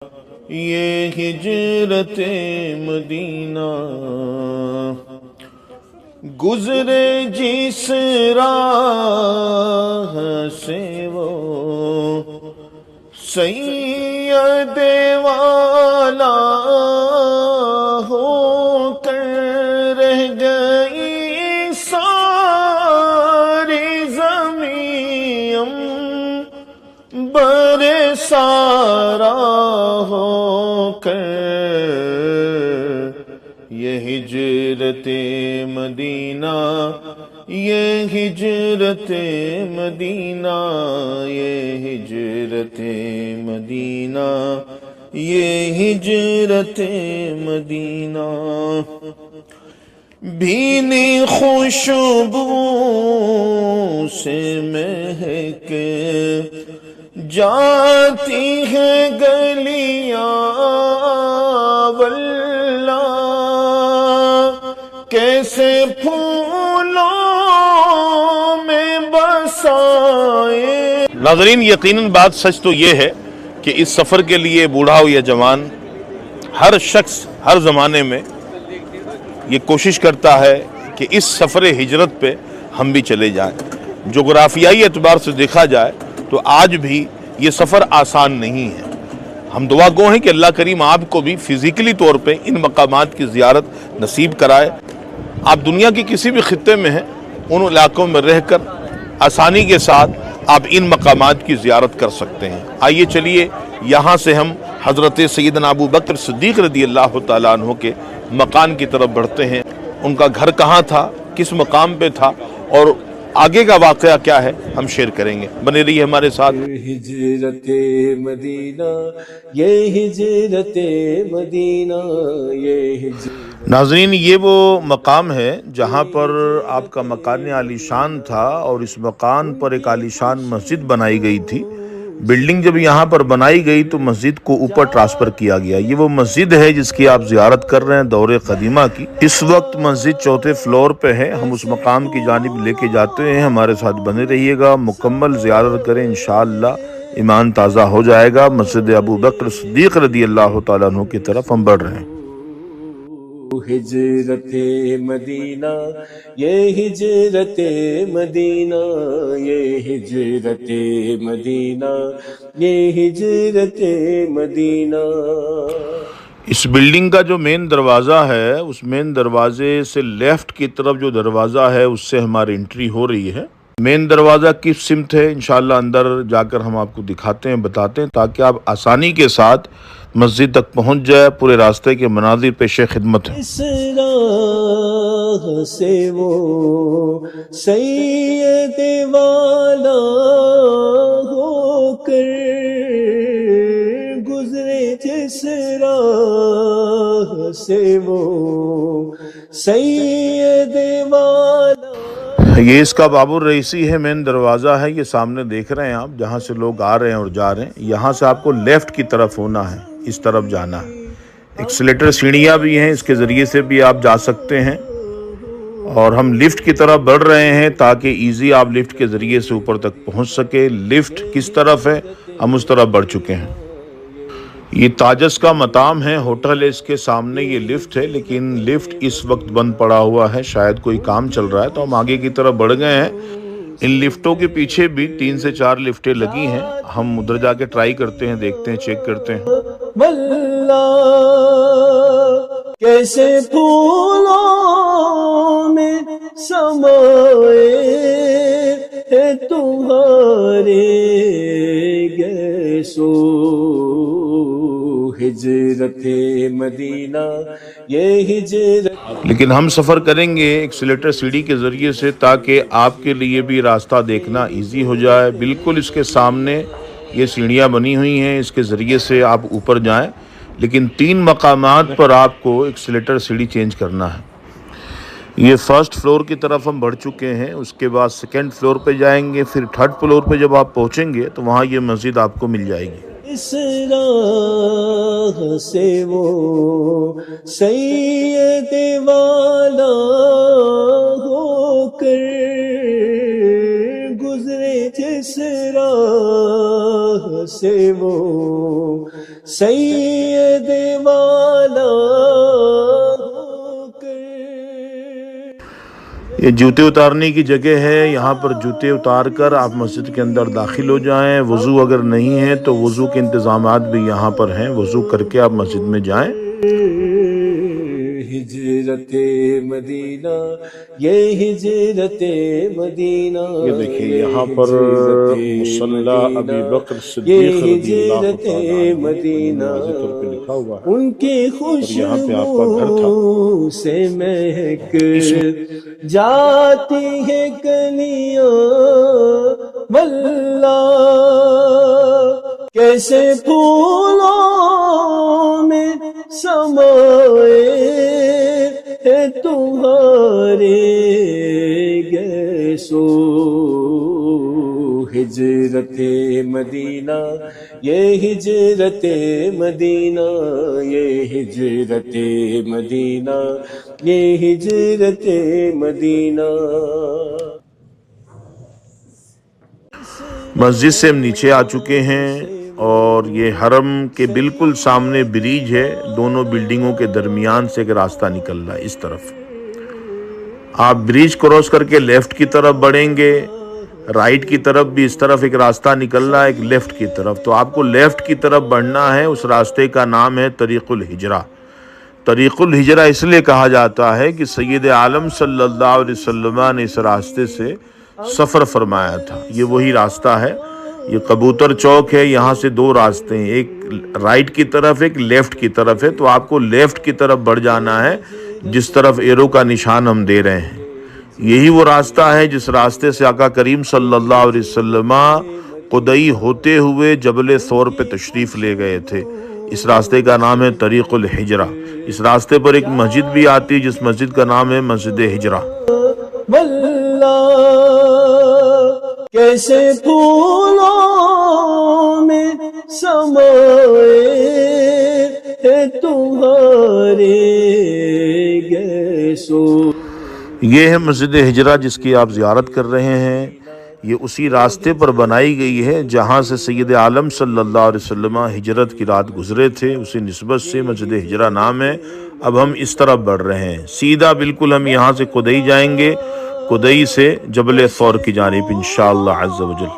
یہ ہجرت مدینہ گزرے جس راہ سے وہ سید والا ہو کر رہ گئی ساری زمین بر سارا ہو کر یہ ہجرت مدینہ یہ ہجرت مدینہ یہ ہجرت مدینہ یہ ہجرت مدینہ بھینی خوشبو سے مہک جاتی ہے گلیاں واللہ کیسے پھولوں میں بسائے۔ ناظرین، یقیناً بات سچ تو یہ ہے کہ اس سفر کے لیے بوڑھا ہو یا جوان، ہر شخص ہر زمانے میں یہ کوشش کرتا ہے کہ اس سفر ہجرت پہ ہم بھی چلے جائیں۔ جغرافیائی اعتبار سے دیکھا جائے تو آج بھی یہ سفر آسان نہیں ہے۔ ہم دعا گو ہیں کہ اللہ کریم آپ کو بھی فزیکلی طور پہ ان مقامات کی زیارت نصیب کرائے۔ آپ دنیا کے کسی بھی خطے میں ہیں، ان علاقوں میں رہ کر آسانی کے ساتھ آپ ان مقامات کی زیارت کر سکتے ہیں۔ آئیے چلیے یہاں سے ہم حضرت سیدنا ابو بکر صدیق رضی اللہ تعالیٰ عنہ کے مکان کی طرف بڑھتے ہیں۔ ان کا گھر کہاں تھا، کس مقام پہ تھا، اور آگے کا واقعہ کیا ہے ہم شیئر کریں گے۔ بنے رہیے ہمارے ساتھ۔ ہجرت مدینہ یہ ہجرت مدینہ یہ ہجرت۔ ناظرین، یہ وہ مقام ہے جہاں پر آپ کا مکان عالی شان تھا، اور اس مکان پر ایک عالی شان مسجد بنائی گئی تھی۔ بلڈنگ جب یہاں پر بنائی گئی تو مسجد کو اوپر ٹرانسفر کیا گیا۔ یہ وہ مسجد ہے جس کی آپ زیارت کر رہے ہیں، دور قدیمہ کی۔ اس وقت مسجد 4تھے فلور پہ ہے۔ ہم اس مقام کی جانب لے کے جاتے ہیں، ہمارے ساتھ بنے رہیے گا، مکمل زیارت کریں، انشاءاللہ ایمان تازہ ہو جائے گا۔ مسجد ابو بکر صدیق رضی اللہ تعالیٰ عنہ کی طرف ہم بڑھ رہے ہیں۔ ہجرت مدینہ یہ ہجرت مدینہ یہ ہجرت مدینہ یہ ہجرت مدینہ۔ اس بلڈنگ کا جو مین دروازہ ہے، اس مین دروازے سے لیفٹ کی طرف جو دروازہ ہے اس سے ہماری انٹری ہو رہی ہے۔ مین دروازہ کس سمت ہے انشاءاللہ اندر جا کر ہم آپ کو دکھاتے ہیں، بتاتے ہیں، تاکہ آپ آسانی کے ساتھ مسجد تک پہنچ جائے۔ پورے راستے کے مناظر پیش خدمت ہیں۔ اس راہ سے وہ سید والا ہو کر گزرے جس راہ سے وہ سید والا۔ یہ اس کا باب الرئیسی ہے، مین دروازہ ہے، یہ سامنے دیکھ رہے ہیں آپ، جہاں سے لوگ آ رہے ہیں اور جا رہے ہیں۔ یہاں سے آپ کو لیفٹ کی طرف ہونا ہے، اس طرف جانا ہے۔ ایکسیلیٹر سیڑھیاں بھی ہیں، اس کے ذریعے سے بھی آپ جا سکتے ہیں، اور ہم لفٹ کی طرف بڑھ رہے ہیں تاکہ ایزی آپ لفٹ کے ذریعے سے اوپر تک پہنچ سکے۔ لفٹ کس طرف ہے ہم اس طرف بڑھ چکے ہیں۔ یہ تاجس کا مطام ہے، ہوٹل ہے، اس کے سامنے یہ لفٹ ہے، لیکن لفٹ اس وقت بند پڑا ہوا ہے، شاید کوئی کام چل رہا ہے، تو ہم آگے کی طرف بڑھ گئے ہیں۔ ان لفٹوں کے پیچھے بھی 3 سے 4 لفٹیں لگی ہیں، ہم ادھر جا کے ٹرائی کرتے ہیں، دیکھتے ہیں، چیک کرتے ہیں۔ واللہ کیسے پھولوں میں سمائے ہیں تمہارے گیسو۔ ہجرت مدینہ یہ ہجرت۔ لیکن ہم سفر کریں گے ایکسیلیٹر سیڑھی کے ذریعے سے تاکہ آپ کے لیے بھی راستہ دیکھنا ایزی ہو جائے۔ بالکل اس کے سامنے یہ سیڑھیاں بنی ہوئی ہیں، اس کے ذریعے سے آپ اوپر جائیں، لیکن 3 مقامات پر آپ کو ایکسیلیٹر سیڑھی چینج کرنا ہے۔ یہ فرسٹ فلور کی طرف ہم بڑھ چکے ہیں، اس کے بعد سیکنڈ فلور پہ جائیں گے، پھر تھرڈ فلور پہ جب آپ پہنچیں گے تو وہاں یہ مسجد آپ کو مل جائے گی۔ اس راہ سے وہ سید والا ہو کر گزرے جس راہ سے وہ سید والا ہو کر۔ یہ جوتے اتارنے کی جگہ ہے، یہاں پر جوتے اتار کر آپ مسجد کے اندر داخل ہو جائیں۔ وضو اگر نہیں ہے تو وضو کے انتظامات بھی یہاں پر ہیں، وضو کر کے آپ مسجد میں جائیں۔ ہجرت مدینہ، یہ ہجرت مدینہ، یہ دیکھیں یہاں پر مصلی ابی بکر صدیق رضی اللہ تعالیٰ عنہ واضح طور پہ لکھا ہوا ہے، ان کی اور یہاں پہ آپ کا گھر تھا۔ خوشبو سے مہک جاتی ہے کلیاں واللہ، کیسے پھولوں میں سمائے ہے تمہارے گیسو۔ ہجرت مدینہ، یہ ہجرت مدینہ، یہ ہجرت مدینہ، یہ ہجرت مدینہ۔ مسجد سے ہم نیچے آ چکے ہیں اور یہ حرم کے بالکل سامنے بریج ہے، دونوں بلڈنگوں کے درمیان سے ایک راستہ نکل رہا ہے اس طرف۔ آپ بریج کراس کر کے لیفٹ کی طرف بڑھیں گے، رائٹ کی طرف بھی اس طرف ایک راستہ نکل رہا ہے، ایک لیفٹ کی طرف، تو آپ کو لیفٹ کی طرف بڑھنا ہے۔ اس راستے کا نام ہے طریق الہجرہ۔ طریق الہجرہ اس لیے کہا جاتا ہے کہ سید عالم صلی اللہ علیہ وسلم نے اس راستے سے سفر فرمایا تھا۔ یہ وہی راستہ ہے، یہ کبوتر چوک ہے، یہاں سے دو راستے ہیں، ایک رائٹ کی طرف ایک لیفٹ کی طرف ہے، تو آپ کو لیفٹ کی طرف بڑھ جانا ہے جس طرف ایرو کا نشان ہم دے رہے ہیں۔ یہی وہ راستہ ہے جس راستے سے آقا کریم صلی اللہ علیہ وسلم قدئی ہوتے ہوئے جبل ثور پہ تشریف لے گئے تھے۔ اس راستے کا نام ہے طریق الہجرہ۔ اس راستے پر ایک مسجد بھی آتی ہے جس مسجد کا نام ہے مسجد ہجرہ۔ واللہ کیسے پھولوں میں سمائے ہے تمہارے گیسو۔ یہ ہے مسجد ہجرہ جس کی آپ زیارت کر رہے ہیں۔ یہ اسی راستے پر بنائی گئی ہے جہاں سے سید عالم صلی اللہ علیہ وسلم ہجرت کی رات گزرے تھے، اسی نسبت سے مسجد ہجرہ نام ہے۔ اب ہم اس طرف بڑھ رہے ہیں، سیدھا بالکل ہم یہاں سے قدئی جائیں گے، قدئی سے جبل ثور کی جانب انشاءاللہ عز و جل۔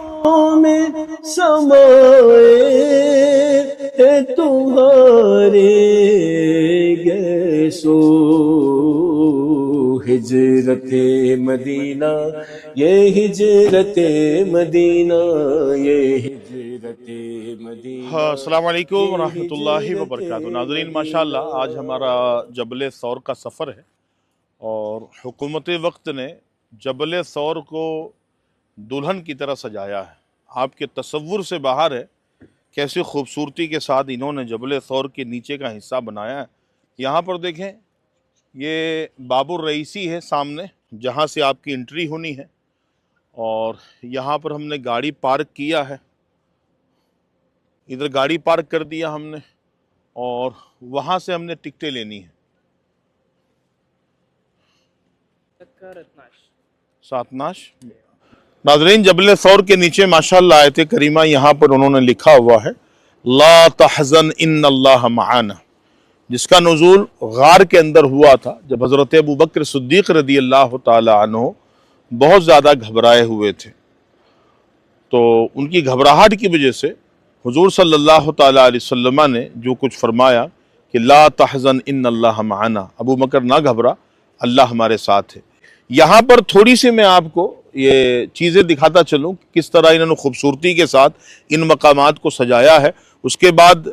میں سمائے ہے تمہارے گیسو۔ ہجرت مدینہ، یہ ہجرت مدینہ، یہ ہجرت مدینہ۔ السلام علیکم ورحمۃ اللہ وبرکاتہ۔ ناظرین ماشاءاللہ آج ہمارا جبل ثور کا سفر ہے، اور حکومت وقت نے جبل ثور کو دلہن کی طرح سجایا ہے۔ آپ کے تصور سے باہر ہے کیسی خوبصورتی کے ساتھ انہوں نے جبل ثور کے نیچے کا حصہ بنایا ہے۔ یہاں پر دیکھیں، یہ باب الرئیسی ہے سامنے جہاں سے آپ کی انٹری ہونی ہے، اور یہاں پر ہم نے گاڑی پارک کیا ہے، ادھر گاڑی پارک کر دیا ہم نے، اور وہاں سے ہم نے ٹکٹیں لینی ہیں۔ ساتناش ناظرین، جبل ثور کے نیچے ماشاءاللہ آیت کریمہ یہاں پر انہوں نے لکھا ہوا ہے لا تحزن ان اللہ معانا، جس کا نزول غار کے اندر ہوا تھا جب حضرت ابو بکر صدیق رضی اللہ تعالی عنہ بہت زیادہ گھبرائے ہوئے تھے، تو ان کی گھبراہٹ کی وجہ سے حضور صلی اللہ تعالی علیہ وسلم نے جو کچھ فرمایا کہ لا تحزن ان اللہ معانا، ابو بکر نہ گھبرا، اللہ ہمارے ساتھ ہے۔ یہاں پر تھوڑی سی میں آپ کو یہ چیزیں دکھاتا چلوں کس طرح انہوں نے خوبصورتی کے ساتھ ان مقامات کو سجایا ہے، اس کے بعد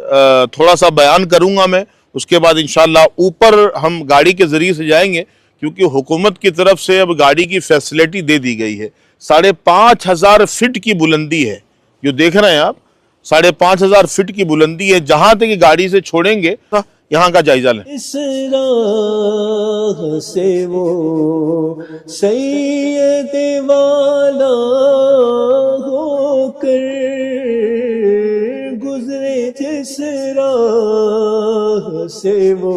تھوڑا سا بیان کروں گا میں، اس کے بعد انشاءاللہ اوپر ہم گاڑی کے ذریعے سے جائیں گے، کیونکہ حکومت کی طرف سے اب گاڑی کی فیسلٹی دے دی گئی ہے۔ 5,500 فٹ کی بلندی ہے، جو دیکھ رہے ہیں آپ 5,500 فٹ کی بلندی ہے، جہاں تک یہ گاڑی سے چھوڑیں گے یہاں کا جائزہ لیں۔ اس راہ سے وہ سید والا ہو کر گزرے، جس راہ سے وہ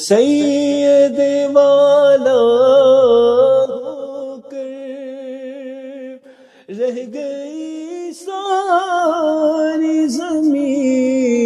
سید والا ہو کر رہ گئی ساری زمین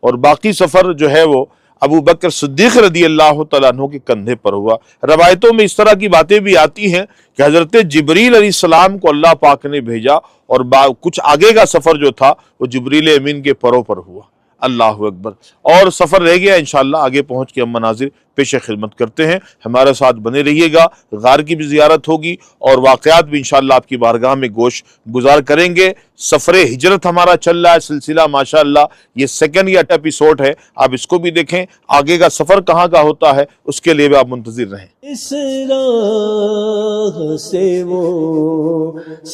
اور باقی سفر جو ہے وہ ابو بکر صدیق رضی اللہ تعالیٰ عنہ کے کندھے پر ہوا۔ روایتوں میں اس طرح کی باتیں بھی آتی ہیں کہ حضرت جبریل علیہ السلام کو اللہ پاک نے بھیجا اور کچھ آگے کا سفر جو تھا وہ جبریل امین کے پروں پر ہوا۔ اللہ اکبر۔ اور سفر رہ گیا، انشاءاللہ آگے پہنچ کے ہم مناظر پیش خدمت کرتے ہیں۔ ہمارے ساتھ بنے رہیے گا، غار کی بھی زیارت ہوگی اور واقعات بھی انشاءاللہ آپ کی بارگاہ میں گوش گزار کریں گے۔ سفر ہجرت ہمارا چل رہا ہے سلسلہ، ماشاءاللہ یہ سیکنڈ یا ایپیسوڈ ہے، آپ اس کو بھی دیکھیں۔ آگے کا سفر کہاں کا ہوتا ہے اس کے لیے بھی آپ منتظر رہیں۔ اس راہ سے وہ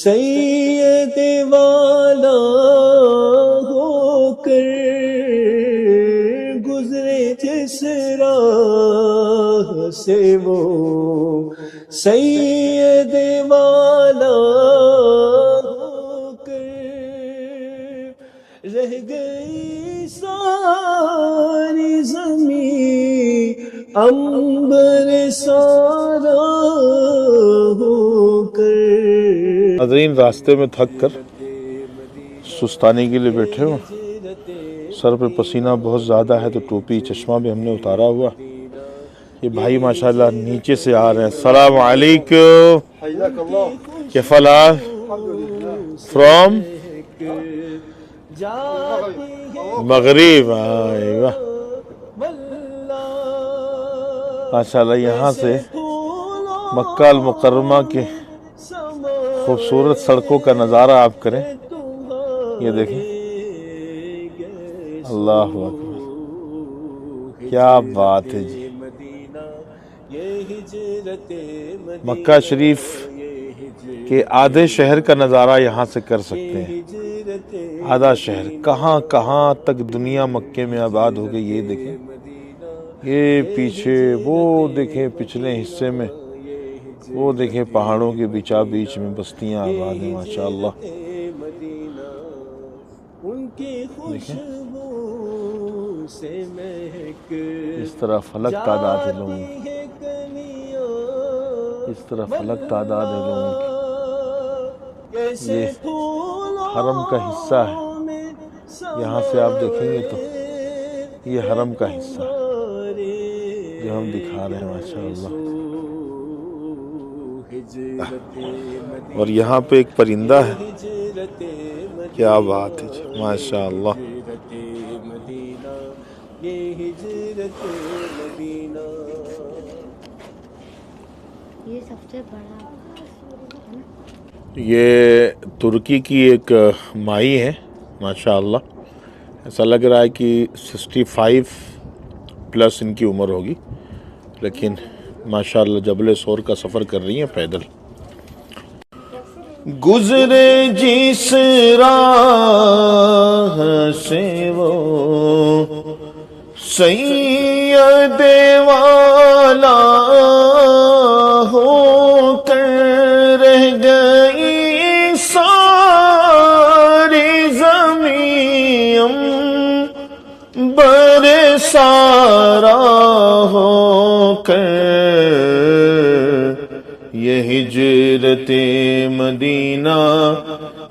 سید والا ہو کر گزرے، جس راہ سے وہ سید والا ہو کر رہ گئی ساری زمین عنبر سارا ہو کر۔ ناظرین راستے میں تھک کر سستانے کے لیے بیٹھے ہوں، سر پہ پسینہ بہت زیادہ ہے تو ٹوپی چشمہ بھی ہم نے اتارا ہوا۔ یہ بھائی ماشاءاللہ نیچے سے آ رہے ہیں۔ السلام علیکم، کیف الحال؟ فرام مغرب۔ ماشاءاللہ یہاں سے مکہ المکرمہ کے خوبصورت سڑکوں کا نظارہ آپ کریں، یہ دیکھیں، اللہ اکبر، کیا بات ہے جی۔ مکہ شریف کے آدھے شہر کا نظارہ یہاں سے کر سکتے ہیں، آدھا شہر، کہاں کہاں تک دنیا مکے میں آباد ہو گئی، یہ دیکھیں، یہ پیچھے وہ دیکھیں، پچھلے حصے میں وہ دیکھیں، پہاڑوں کے بیچا بیچ میں بستیاں آباد ہیں ماشاءاللہ۔ دیکھیں اس طرح فلک تعداد ہے لوگوں کی، اس طرح فلک تعداد ہے لوگوں کی۔ یہ حرم کا حصہ ہے، یہاں سے آپ دیکھیں گے تو یہ حرم کا حصہ جو ہم دکھا رہے ہیں ماشاءاللہ۔ اور یہاں پہ ایک پرندہ ہے، کیا بات ہے جی ماشاءاللہ۔ یہ سب سے بڑا، یہ ترکی کی ایک مائی ہے ماشاءاللہ، ایسا لگ رہا ہے کہ 65 پلس ان کی عمر ہوگی، لیکن ماشاءاللہ جبل سور کا سفر کر رہی ہیں پیدل۔ گزرے جس راہ سے وہ سید والا ہو کر رہ گئی ساری زمین عنبر سارا ہو کر، یہ ہجرت مدینہ،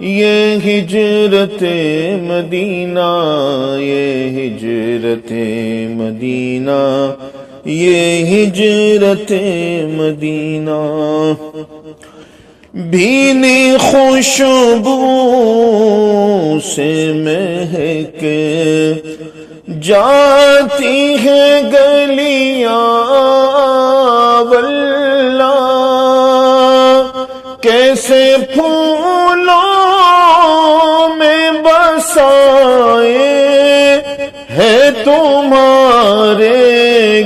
یہ ہجرت مدینہ، یہ ہجرت مدینہ، یہ ہجرت مدینہ۔ بھینی خوشبو سے مہک جاتی ہے گلیاں واللہ، کیسے پھولوں میں بسائے ہے تمہارے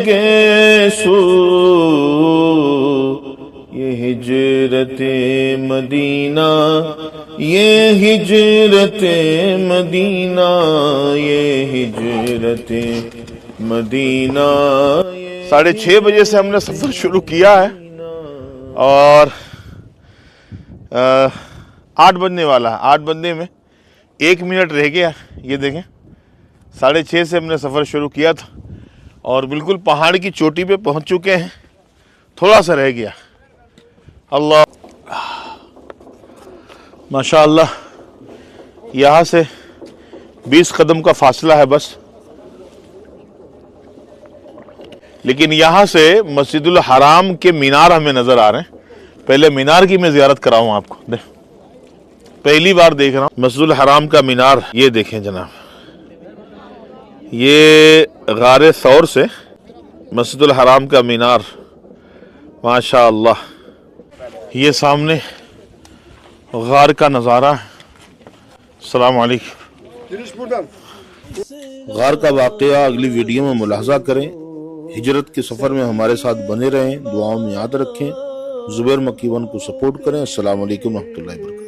گیسو، یہ ہجرت مدینہ، یہ ہجرت مدینہ، یہ ہجرت مدینہ۔ 6:30 بجے سے ہم نے سفر شروع کیا ہے اور 8 بجنے والا ہے، 8 بجنے میں 1 منٹ رہ گیا۔ یہ دیکھیں 6:30 سے ہم نے سفر شروع کیا تھا اور بالکل پہاڑ کی چوٹی پہ پہنچ چکے ہیں، تھوڑا سا رہ گیا۔ اللہ ماشاءاللہ، یہاں سے 20 قدم کا فاصلہ ہے بس، لیکن یہاں سے مسجد الحرام کے مینار ہمیں نظر آ رہے ہیں. پہلے مینار کی میں زیارت کراؤں آپ کو. پہلی بار دیکھ رہا ہوں مسجد الحرام کا مینار. یہ دیکھیں جناب, یہ غار ثور سے مسجد الحرام کا مینار. ماشاء اللہ, یہ سامنے غار کا نظارہ ہے. السلام علیکم. غار کا واقعہ اگلی ویڈیو میں ملاحظہ کریں. ہجرت کے سفر میں ہمارے ساتھ بنے رہیں, دعاؤں میں یاد رکھیں. زبیر مکی ون کو سپورٹ کریں. السلام علیکم ورحمۃ اللہ وبرکاتہ.